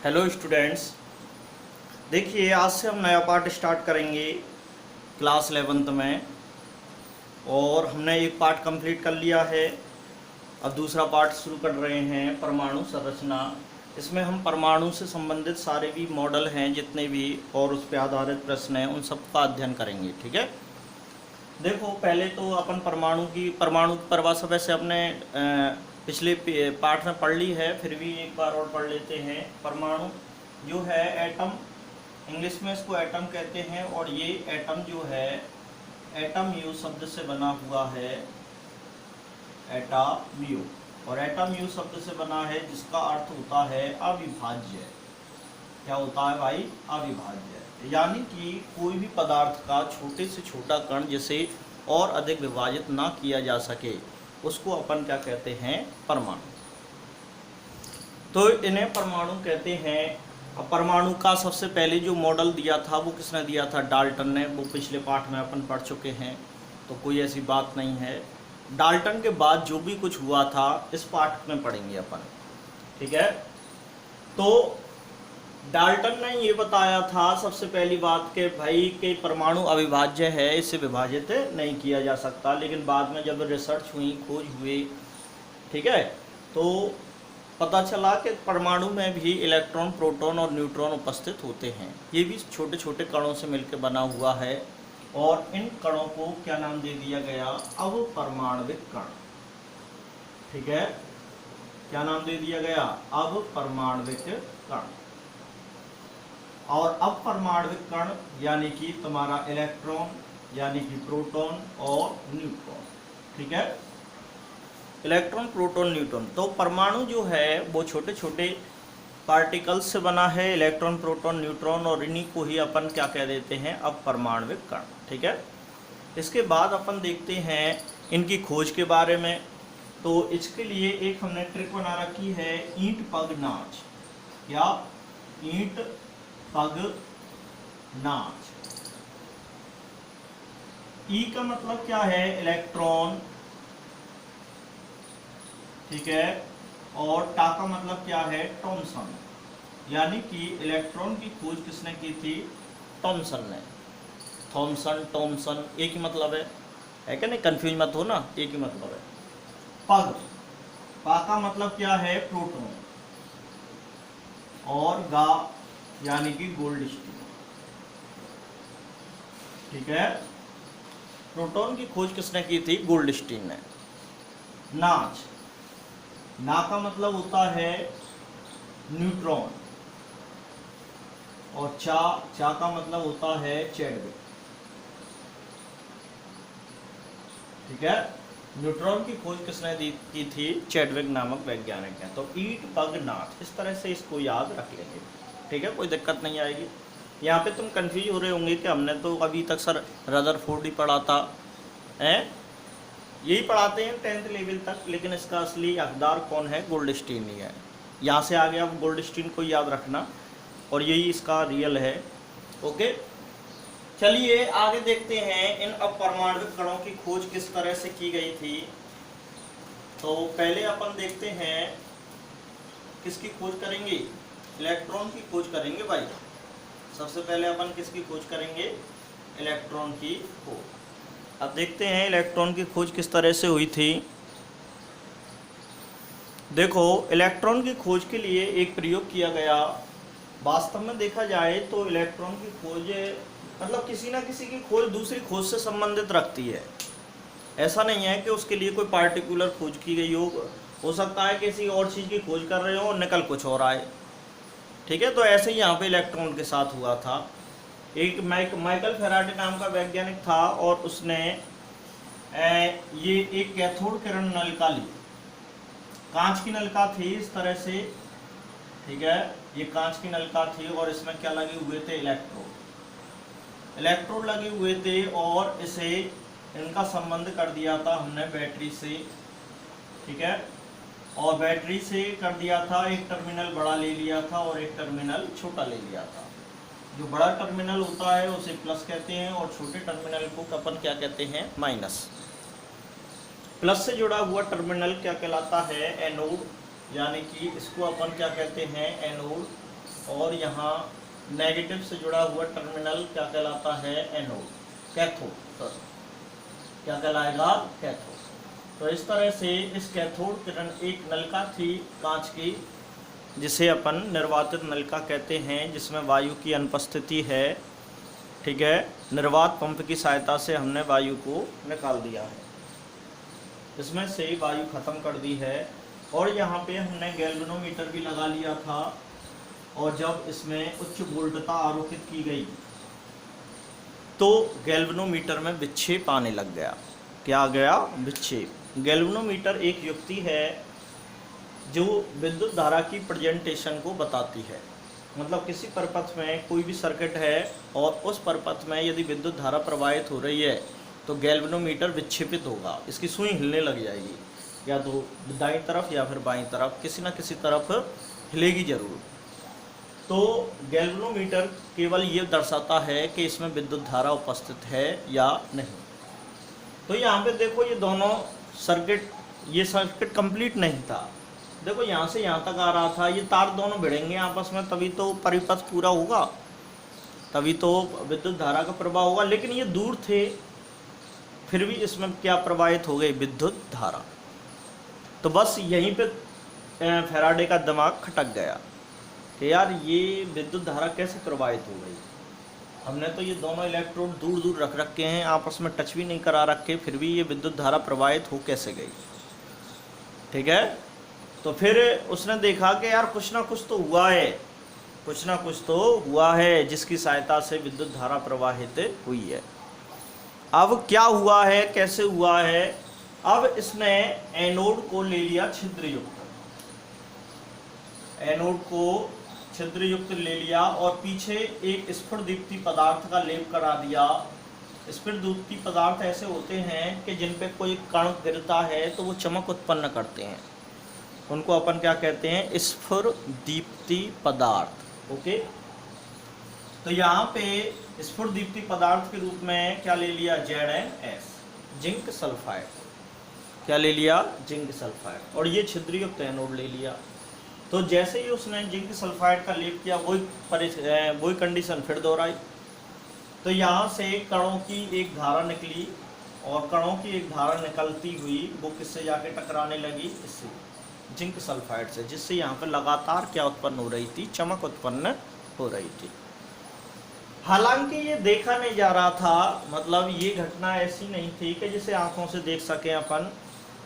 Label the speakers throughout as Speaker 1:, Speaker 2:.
Speaker 1: Hello students, देखिए आज से हम नया पार्ट स्टार्ट करेंगे क्लास 11th में। और हमने एक पार्ट कंप्लीट कर लिया है। अब दूसरा पार्ट शुरू कर रहे हैं, परमाणु संरचना। इसमें हम परमाणु से संबंधित सारे भी मॉडल हैं जितने भी और उस पर आधारित प्रश्न हैं उन सब का अध्ययन करेंगे। ठीक है, देखो पहले तो अपन परमाणु की परिभाषा वैसे अपने पिछले पार्ट में पढ़ ली है, फिर भी एक बार और पढ़ लेते हैं। परमाणु जो है एटम, इंग्लिश में इसको एटम कहते हैं। और ये एटम जो है एटम यू शब्द से बना हुआ है, एटम यू। और एटम यू शब्द से बना है जिसका अर्थ होता है अविभाज्य। क्या होता है भाई? अविभाज्य। यानी कि कोई भी पदार्थ का छोटे से छोटा कण जिसे और अधिक विभाजित ना किया जा सके उसको अपन क्या कहते हैं? परमाणु। तो इन्हें परमाणु कहते हैं। अब परमाणु का सबसे पहले जो मॉडल दिया था वो किसने दिया था? डाल्टन ने। वो पिछले पाठ में अपन पढ़ चुके हैं, तो कोई ऐसी बात नहीं है। डाल्टन के बाद जो भी कुछ हुआ था इस पाठ में पढ़ेंगे अपन। ठीक है, तो डाल्टन ने ये बताया था सबसे पहली बात कि भाई के परमाणु अविभाज्य है, इसे विभाजित नहीं किया जा सकता। लेकिन बाद में जब रिसर्च हुई, खोज हुई, ठीक है, तो पता चला कि परमाणु में भी इलेक्ट्रॉन, प्रोटॉन और न्यूट्रॉन उपस्थित होते हैं। ये भी छोटे छोटे कणों से मिलकर बना हुआ है। और इन कणों को क्या नाम दे दिया गया? अवपरमाण्विक कण। ठीक है, क्या नाम दे दिया गया? अवपरमाण्विक कण। और अपरमाण्विक कण यानी कि तुम्हारा इलेक्ट्रॉन, यानी कि प्रोटॉन और न्यूट्रॉन। ठीक है, इलेक्ट्रॉन, प्रोटॉन, न्यूट्रॉन। तो परमाणु जो है वो छोटे छोटे पार्टिकल्स से बना है, इलेक्ट्रॉन, प्रोटॉन, न्यूट्रॉन। और इन्हीं को ही अपन क्या कह देते हैं? अपरमाण्विक कण। ठीक है, इसके बाद अपन देखते हैं इनकी खोज के बारे में। तो इसके लिए एक हमने ट्रिक बना रखी है, ईंट पग नाच। या ईंट पग नाच। ई का मतलब क्या है? इलेक्ट्रॉन। ठीक है, और टा का मतलब क्या है? थॉमसन। यानी कि इलेक्ट्रॉन की खोज किसने की थी? थॉमसन ने। थॉमसन, टॉमसन एक ही मतलब है क्या? नहीं, कंफ्यूज मत हो ना, एक ही मतलब है। पग, पा का मतलब क्या है? प्रोटॉन। और गा यानी कि गोल्डस्टीन। ठीक है, प्रोटॉन की खोज किसने की थी? गोल्डस्टीन ने। नाच, ना का मतलब होता है न्यूट्रॉन। और चा का मतलब होता है चैडविक। ठीक है, न्यूट्रॉन की खोज किसने की थी? चैडविक नामक वैज्ञानिक है। तो ईंट पग नाच, इस तरह से इसको याद रख लेंगे। ठीक है, कोई दिक्कत नहीं आएगी। यहाँ पे तुम कंफ्यूज हो रहे होंगे कि हमने तो अभी तक सर रदरफोर्ड ही पढ़ा था, हैं? यही पढ़ाते हैं 10th लेवल तक, लेकिन इसका असली हकदार कौन है? गोल्डस्टीन ही है। यहाँ से आगे आप गोल्डस्टीन को याद रखना, और यही इसका रियल है। ओके, चलिए आगे देखते हैं इन अपरमाण्विक कणों की खोज किस तरह से की गई थी। तो पहले अपन देखते हैं किसकी खोज करेंगे? इलेक्ट्रॉन की खोज करेंगे भाई। सबसे पहले अपन किसकी खोज करेंगे? इलेक्ट्रॉन की खोज। अब देखते हैं इलेक्ट्रॉन की खोज किस तरह से हुई थी। देखो, इलेक्ट्रॉन की खोज के लिए एक प्रयोग किया गया। वास्तव में देखा जाए तो इलेक्ट्रॉन की खोज मतलब किसी ना किसी की खोज दूसरी खोज से संबंधित रखती है। ऐसा नहीं है कि उसके लिए कोई पार्टिकुलर खोज की गई हो सकता है किसी और चीज़ की खोज कर रहे हो और निकल कुछ और आए। ठीक है, तो ऐसे ही यहाँ पे इलेक्ट्रॉन के साथ हुआ था। एक माइकल फेराडे नाम का वैज्ञानिक था, और उसने ये एक कैथोड किरण नलिका ली। कांच की नलिका थी इस तरह से। ठीक है, ये कांच की नलिका थी और इसमें क्या लगे हुए थे? इलेक्ट्रोड लगे हुए थे। और इसे इनका संबंध कर दिया था हमने बैटरी से। ठीक है, और बैटरी से कर दिया था, एक टर्मिनल बड़ा ले लिया था और एक टर्मिनल छोटा ले लिया था। जो बड़ा टर्मिनल होता है उसे प्लस कहते हैं, और छोटे टर्मिनल को अपन क्या कहते हैं? माइनस। प्लस से जुड़ा हुआ टर्मिनल क्या कहलाता है? एनोड। यानी कि इसको अपन क्या कहते हैं? एनोड। और यहाँ नेगेटिव से जुड़ा हुआ टर्मिनल क्या कहलाता है, एनोड, कैथोड, सॉरी क्या कहलाएगा, कैथोड। तो इस तरह से इस कैथोड किरण एक नलिका थी कांच की, जिसे अपन निर्वातित नलिका कहते हैं, जिसमें वायु की अनुपस्थिति है, ठीक है। निर्वात पंप की सहायता से हमने वायु को निकाल दिया है, इसमें से वायु खत्म कर दी है। और यहाँ पे हमने गैल्वेनोमीटर भी लगा लिया था, और जब इसमें उच्च वोल्टता आरोपित की गई तो गैल्वेनोमीटर में विक्षेप आने लग गया। क्या आ गया, विक्षेप। गैल्वेनोमीटर एक युक्ति है जो विद्युत धारा की प्रेजेंटेशन को बताती है। मतलब किसी परपथ में कोई भी सर्किट है और उस परपथ में यदि विद्युत धारा प्रवाहित हो रही है तो गैल्वेनोमीटर विक्षेपित होगा, इसकी सुई हिलने लग जाएगी, या तो दाईं तरफ या फिर बाईं तरफ, किसी न किसी तरफ हिलेगी जरूर। तो गैल्वेनोमीटर केवल ये दर्शाता है कि इसमें विद्युत धारा उपस्थित है या नहीं। तो यहाँ पे देखो ये दोनों सर्किट, ये सर्किट कंप्लीट नहीं था। देखो यहाँ से यहाँ तक आ रहा था, ये तार दोनों भिड़ेंगे आपस में तभी तो परिपथ पूरा होगा, तभी तो विद्युत धारा का प्रवाह होगा। लेकिन ये दूर थे, फिर भी इसमें क्या प्रवाहित हो गई, विद्युत धारा। तो बस यहीं पे फैराडे का दिमाग खटक गया कि यार ये विद्युत धारा कैसे प्रवाहित हो गई। हमने तो ये दोनों इलेक्ट्रोड दूर दूर रख रखे हैं, आपस में टच भी नहीं करा रखे, फिर भी ये विद्युत धारा प्रवाहित हो कैसे गई, ठीक है। तो फिर उसने देखा कि यार कुछ ना कुछ तो हुआ है, कुछ ना कुछ तो हुआ है जिसकी सहायता से विद्युत धारा प्रवाहित हुई है। अब क्या हुआ है, कैसे हुआ है, अब इसने एनोड को ले लिया छिद्रयुक्त, एनोड को छिद्रयुक्त ले लिया और पीछे एक स्फुरदीप्ति पदार्थ का लेप करा दिया। स्फुरदीप्ति पदार्थ ऐसे होते हैं कि जिन पे कोई कण गिरता है तो वो चमक उत्पन्न करते हैं, उनको अपन क्या कहते हैं, स्फुरदीप्ति पदार्थ। ओके, तो यहाँ पे स्फुरदीप्ति पदार्थ के रूप में क्या ले लिया, ZnS, जिंक सल्फाइड। क्या ले लिया, जिंक सल्फाइड। और ये छिद्रयुक्त एनोड ले लिया। तो जैसे ही उसने जिंक सल्फाइड का लेप किया वही कंडीशन फिर दोहराई। तो यहाँ से कणों की एक धारा निकली, और कणों की एक धारा निकलती हुई वो किससे जाके टकराने लगी, इससे, जिंक सल्फाइड से, जिससे यहाँ पर लगातार क्या उत्पन्न हो रही थी, चमक उत्पन्न हो रही थी। हालांकि ये देखा नहीं जा रहा था, मतलब ये घटना ऐसी नहीं थी कि जिसे आंखों से देख सकें अपन,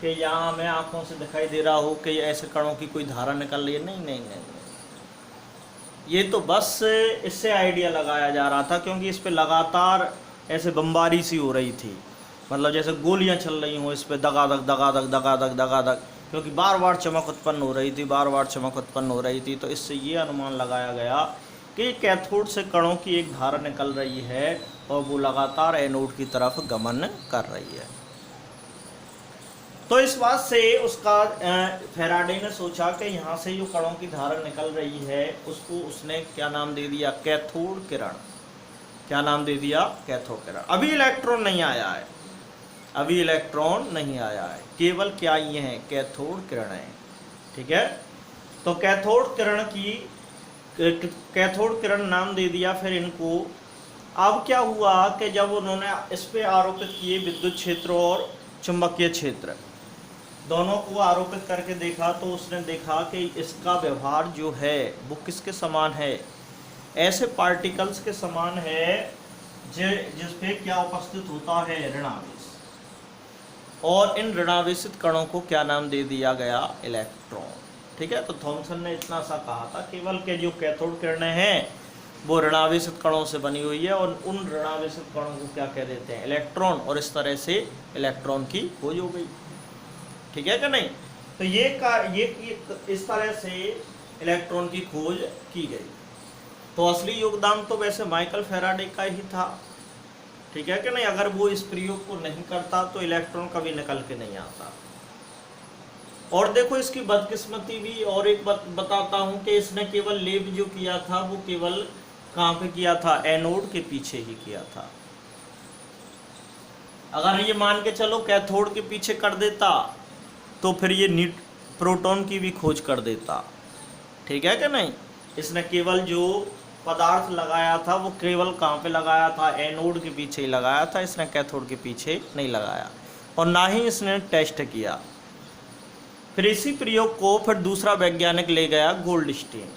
Speaker 1: कि यहाँ हमें आंखों से दिखाई दे रहा हो कि ऐसे कणों की कोई धारा निकल रही है। नहीं नहीं नहीं, ये तो बस इससे आइडिया लगाया जा रहा था, क्योंकि इस पे लगातार ऐसे बमबारी सी हो रही थी, मतलब जैसे गोलियां चल रही हों इस पे, दगादग दगादग दगादग दगादग, क्योंकि बार बार चमक उत्पन्न हो रही थी, बार बार चमक उत्पन्न हो रही थी। तो इससे ये अनुमान लगाया गया कि कैथोड से कणों की एक धारा निकल रही है और वो लगातार एनोड की तरफ गमन कर रही है। तो इस बात से उसका फैराडे ने सोचा कि यहाँ से जो कणों की धारा निकल रही है उसको उसने क्या नाम दे दिया, कैथोड किरण। क्या नाम दे दिया, कैथोड किरण। अभी इलेक्ट्रॉन नहीं आया है, अभी इलेक्ट्रॉन नहीं आया है, केवल क्या ये हैं, कैथोड किरणें, ठीक है। तो कैथोड किरण की, कैथोड किरण नाम दे दिया फिर इनको। अब क्या हुआ कि जब उन्होंने इस पे आरोपित किए विद्युत क्षेत्र और चुंबकीय क्षेत्र, दोनों को आरोपित करके देखा, तो उसने देखा कि इसका व्यवहार जो है वो किसके समान है, ऐसे पार्टिकल्स के समान है जिस पे क्या उपस्थित होता है, ऋणावेश। और इन ऋणावेशित कणों को क्या नाम दे दिया गया, इलेक्ट्रॉन, ठीक है। तो थॉमसन ने इतना सा कहा था केवल के जो कैथोड किरणें हैं वो ऋणावेशित कणों से बनी हुई है, और उन ऋणावेशित कणों को क्या कह देते हैं, इलेक्ट्रॉन। और इस तरह से इलेक्ट्रॉन की खोज हो गई, ठीक है कि नहीं। तो ये इस तरह से इलेक्ट्रॉन की खोज की गई। तो असली योगदान तो वैसे माइकल फैराडे का ही था, ठीक है कि नहीं। अगर वो इस प्रयोग को नहीं करता तो इलेक्ट्रॉन कभी निकल के नहीं आता। और देखो इसकी बदकिस्मती भी और एक बताता हूँ कि इसने केवल लेप जो किया था वो केवल कहाँ पे किया था, एनोड के पीछे ही किया था। अगर ये मान के चलो कैथोड के पीछे कर देता तो फिर ये प्रोटॉन की भी खोज कर देता, ठीक है कि नहीं। इसने केवल जो पदार्थ लगाया था वो केवल कहाँ पे लगाया था, एनोड के पीछे ही लगाया था, इसने कैथोड के पीछे नहीं लगाया और ना ही इसने टेस्ट किया। फिर इसी प्रयोग को फिर दूसरा वैज्ञानिक ले गया गोल्डस्टीन,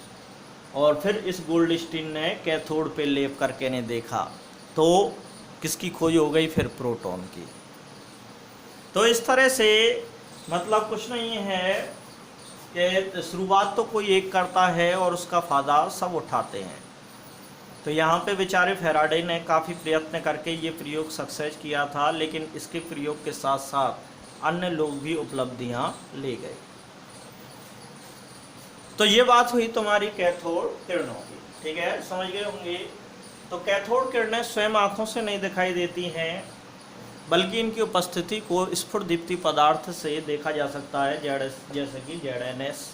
Speaker 1: और फिर इस गोल्डस्टीन ने कैथोड पे लेप करके ने देखा, तो किसकी खोज हो गई, फिर प्रोटॉन की। तो इस तरह से मतलब कुछ नहीं है कि शुरुआत तो कोई एक करता है और उसका फ़ायदा सब उठाते हैं। तो यहाँ पे बेचारे फैराडे ने काफ़ी प्रयत्न करके ये प्रयोग सक्सेस किया था, लेकिन इसके प्रयोग के साथ साथ अन्य लोग भी उपलब्धियाँ ले गए। तो ये बात हुई तुम्हारी कैथोड किरणों की, ठीक है, समझ गए होंगे। तो कैथोड किरणें स्वयं आँखों से नहीं दिखाई देती हैं, बल्कि इनकी उपस्थिति को स्फुरदीप्ति पदार्थ से देखा जा सकता है, जैसे कि ZNS,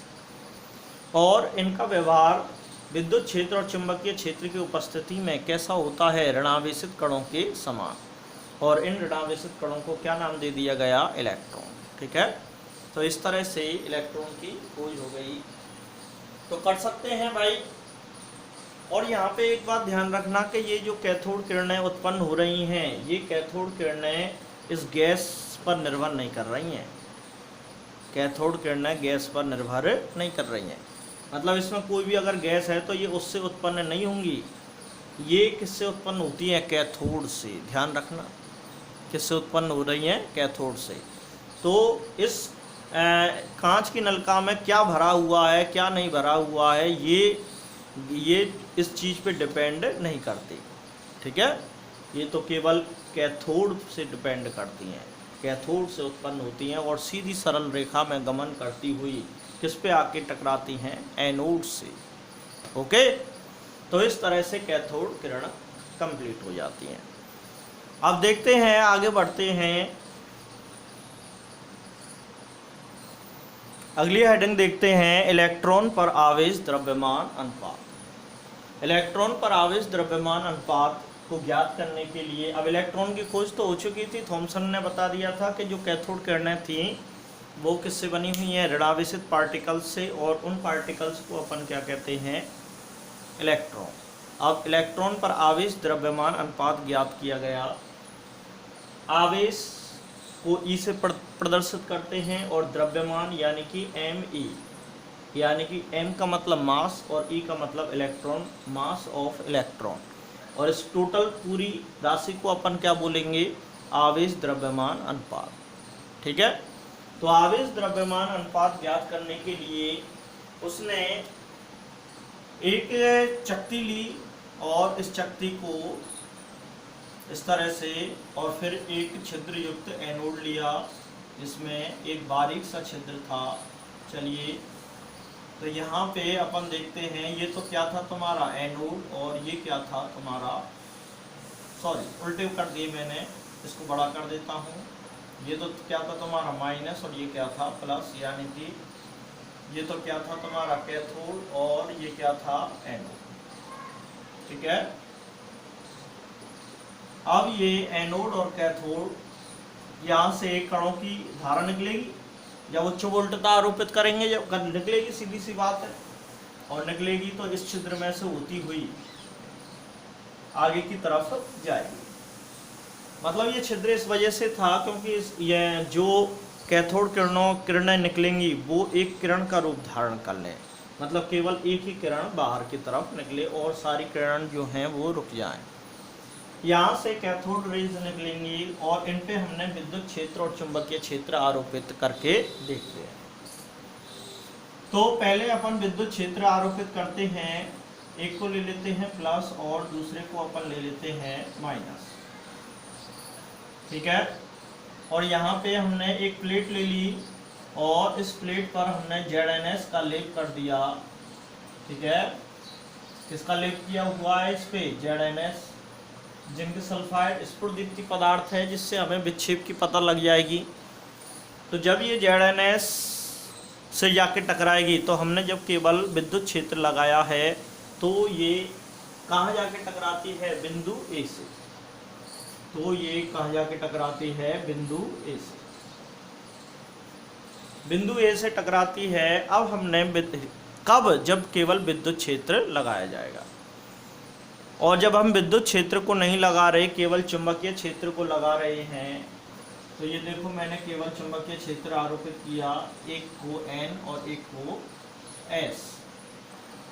Speaker 1: और इनका व्यवहार विद्युत क्षेत्र और चुंबकीय क्षेत्र की उपस्थिति में कैसा होता है, ऋणावेशित कणों के समान। और इन ऋणावेशित कणों को क्या नाम दे दिया गया, इलेक्ट्रॉन, ठीक है। तो इस तरह से इलेक्ट्रॉन की खोज हो गई। तो कर सकते हैं भाई। और यहाँ पे एक बात ध्यान रखना कि ये जो कैथोड किरणें उत्पन्न हो रही हैं, ये कैथोड किरणें इस गैस पर निर्भर नहीं कर रही हैं। कैथोड किरणें गैस पर निर्भर नहीं कर रही हैं, मतलब इसमें कोई भी अगर गैस है तो ये उससे उत्पन्न नहीं होंगी। ये किससे उत्पन्न होती हैं, कैथोड से। ध्यान रखना, किससे उत्पन्न हो रही हैं, कैथोड से। तो इस कांच की नलिका में क्या भरा हुआ है, क्या नहीं भरा हुआ है, ये इस चीज़ पे डिपेंड नहीं करती, ठीक है। ये तो केवल कैथोड से डिपेंड करती हैं, कैथोड से उत्पन्न होती हैं और सीधी सरल रेखा में गमन करती हुई किस पे आके टकराती हैं, एनोड से। ओके, तो इस तरह से कैथोड किरण कंप्लीट हो जाती हैं। अब देखते हैं, आगे बढ़ते हैं, अगली हेडिंग देखते हैं, इलेक्ट्रॉन पर आवेश द्रव्यमान अनुपात। इलेक्ट्रॉन पर आवेश द्रव्यमान अनुपात को ज्ञात करने के लिए, अब इलेक्ट्रॉन की खोज तो हो चुकी थी, थॉमसन ने बता दिया था कि जो कैथोड किरणें थीं वो किससे बनी हुई हैं, ऋणावेशित पार्टिकल्स से, और उन पार्टिकल्स को अपन क्या कहते हैं, इलेक्ट्रॉन। अब इलेक्ट्रॉन पर आवेश द्रव्यमान अनुपात ज्ञात किया गया। आवेश को ई से प्रदर्शित करते हैं और द्रव्यमान यानी कि ME, यानी कि M का मतलब मास और E का मतलब इलेक्ट्रॉन, मास ऑफ इलेक्ट्रॉन। और इस टोटल पूरी राशि को अपन क्या बोलेंगे, आवेश द्रव्यमान अनुपात, ठीक है। तो आवेश द्रव्यमान अनुपात ज्ञात करने के लिए उसने एक चकती ली और इस चकती को इस तरह से, और फिर एक छिद्र युक्त एनोड लिया जिसमें एक बारीक सा छिद्र था। चलिए, तो यहाँ पे अपन देखते हैं, ये तो क्या था तुम्हारा एनोड, और ये क्या था तुम्हारा, सॉरी उल्टे कर दिए मैंने, इसको बड़ा कर देता हूँ। ये तो क्या था तुम्हारा माइनस, और ये क्या था प्लस, यानी कि ये तो क्या था तुम्हारा कैथोड, और ये क्या था एनोड, ठीक है। अब ये एनोड और कैथोड, यहाँ से कणों की धारा निकलेगी, जब उच्च वोल्टता आरोपित करेंगे, जब निकलेगी, सीधी सी बात है, और निकलेगी तो इस छिद्र में से होती हुई आगे की तरफ जाएगी। मतलब ये छिद्र इस वजह से था क्योंकि ये जो कैथोड किरणें निकलेंगी वो एक किरण का रूप धारण कर लें, मतलब केवल एक ही किरण बाहर की तरफ निकले और सारी किरण जो हैं वो रुक जाएं। यहाँ से कैथोड रेज निकलेंगी और इन पे हमने विद्युत क्षेत्र और चुंबकीय क्षेत्र आरोपित करके देखते हैं। तो पहले अपन विद्युत क्षेत्र आरोपित करते हैं, एक को ले लेते हैं प्लस और दूसरे को अपन ले लेते हैं माइनस, ठीक है। और यहाँ पे हमने एक प्लेट ले ली और इस प्लेट पर हमने ZNS का लेप कर दिया, ठीक है। किसका लेप किया हुआ है इस पे, ZNS, जिंक सल्फाइड स्फुरदीप्ति पदार्थ है जिससे हमें विक्षेप की पता लग जाएगी। तो जब ये ZNS से जाके टकराएगी, तो हमने जब केवल विद्युत क्षेत्र लगाया है तो ये कहाँ जाके टकराती है, बिंदु ए से। तो ये कहाँ जाके टकराती है, बिंदु ए से, बिंदु ए से टकराती है। अब हमने कब? जब केवल विद्युत क्षेत्र लगाया जाएगा। और जब हम विद्युत क्षेत्र को नहीं लगा रहे, केवल चुंबकीय क्षेत्र को लगा रहे हैं, तो ये देखो मैंने केवल चुंबकीय क्षेत्र आरोपित किया, एक को N और एक को S।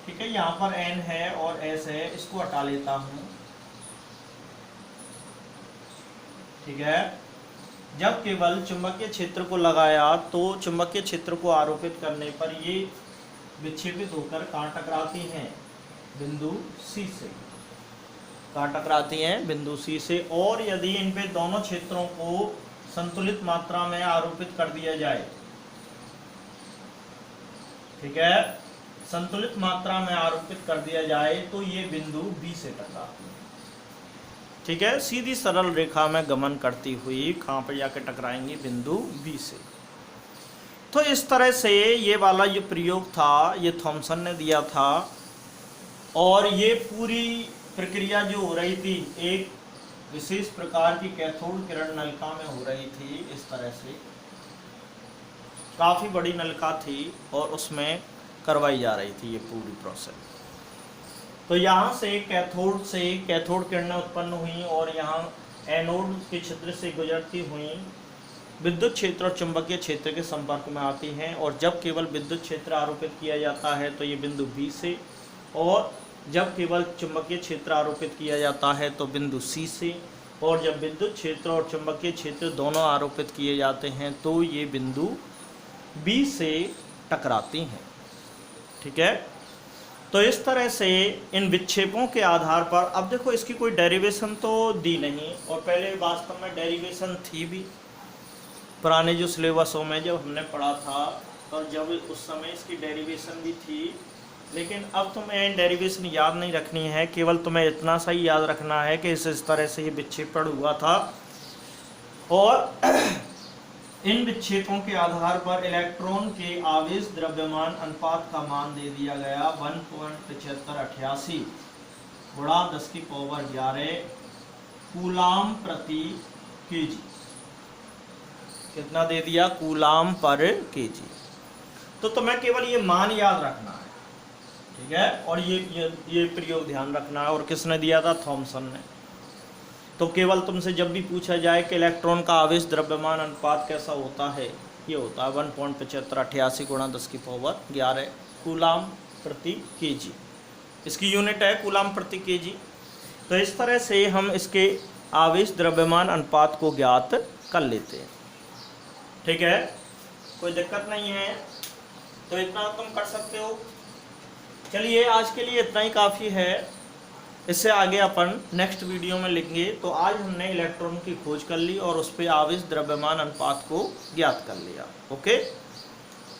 Speaker 1: ठीक है, यहाँ पर N है और S है, इसको हटा लेता हूँ। ठीक है, जब केवल चुंबकीय क्षेत्र को लगाया तो चुंबकीय क्षेत्र को आरोपित करने पर ये विक्षेपित होकर कहाँ टकराती हैं? बिंदु C से। कहाँ टकराती हैं? बिंदु C से। और यदि इन पे दोनों क्षेत्रों को संतुलित मात्रा में आरोपित कर दिया जाए, ठीक है, संतुलित मात्रा में आरोपित कर दिया जाए तो ये बिंदु B से टकराती है। ठीक है, सीधी सरल रेखा में गमन करती हुई कहाँ पर जाकर टकराएंगी? बिंदु B से। तो इस तरह से ये वाला जो प्रयोग था ये थॉमसन ने दिया था, और ये पूरी प्रक्रिया जो हो रही थी एक विशेष प्रकार की कैथोड किरण नलिका में हो रही थी। इस तरह से काफ़ी बड़ी नलिका थी और उसमें करवाई जा रही थी ये पूरी प्रोसेस। तो यहाँ से कैथोड किरणें उत्पन्न हुई और यहाँ एनोड के क्षेत्र से गुजरती हुई विद्युत क्षेत्र और चुंबकीय क्षेत्र के संपर्क में आती हैं। और जब केवल विद्युत क्षेत्र आरोपित किया जाता है तो ये बिंदु B से, और जब केवल चुंबकीय क्षेत्र आरोपित किया जाता है तो बिंदु C से, और जब विद्युत क्षेत्र और चुंबकीय क्षेत्र दोनों आरोपित किए जाते हैं तो ये बिंदु B से टकराती हैं। ठीक है, तो इस तरह से इन विक्षेपों के आधार पर, अब देखो इसकी कोई डेरिवेशन तो दी नहीं, और पहले वास्तव में डेरिवेशन थी भी पुराने जो सिलेबसों में जब हमने पढ़ा था, और जब उस समय इसकी डेरिवेशन भी थी। लेकिन अब तुम्हें डेरिवेशन याद नहीं रखनी है, केवल तुम्हें इतना सा ही याद रखना है कि इस तरह से ये विक्षेपण हुआ था, और इन विक्षेपों के आधार पर इलेक्ट्रॉन के आवेश द्रव्यमान अनुपात का मान दे दिया गया 1.7588 गुणा 10⁻11 कूलाम प्रति केजी। कितना दे दिया? कूलाम पर केजी। तो तुम्हें केवल ये मान याद रखना है। ठीक है, और ये प्रयोग ध्यान रखना है। और किसने दिया था? थॉमसन ने। तो केवल तुमसे जब भी पूछा जाए कि इलेक्ट्रॉन का आवेश द्रव्यमान अनुपात कैसा होता है, ये होता है 1.7588 गुणा 10⁻11 कूलाम प्रति केजी। इसकी यूनिट है कूलाम प्रति केजी। तो इस तरह से हम इसके आवेश द्रव्यमान अनुपात को ज्ञात कर लेते हैं। ठीक है, कोई दिक्कत नहीं है, तो इतना तुम कर सकते हो। चलिए आज के लिए इतना ही काफ़ी है, इससे आगे अपन नेक्स्ट वीडियो में लेंगे। तो आज हमने इलेक्ट्रॉन की खोज कर ली और उस पर आवेश द्रव्यमान अनुपात को ज्ञात कर लिया। ओके,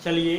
Speaker 1: चलिए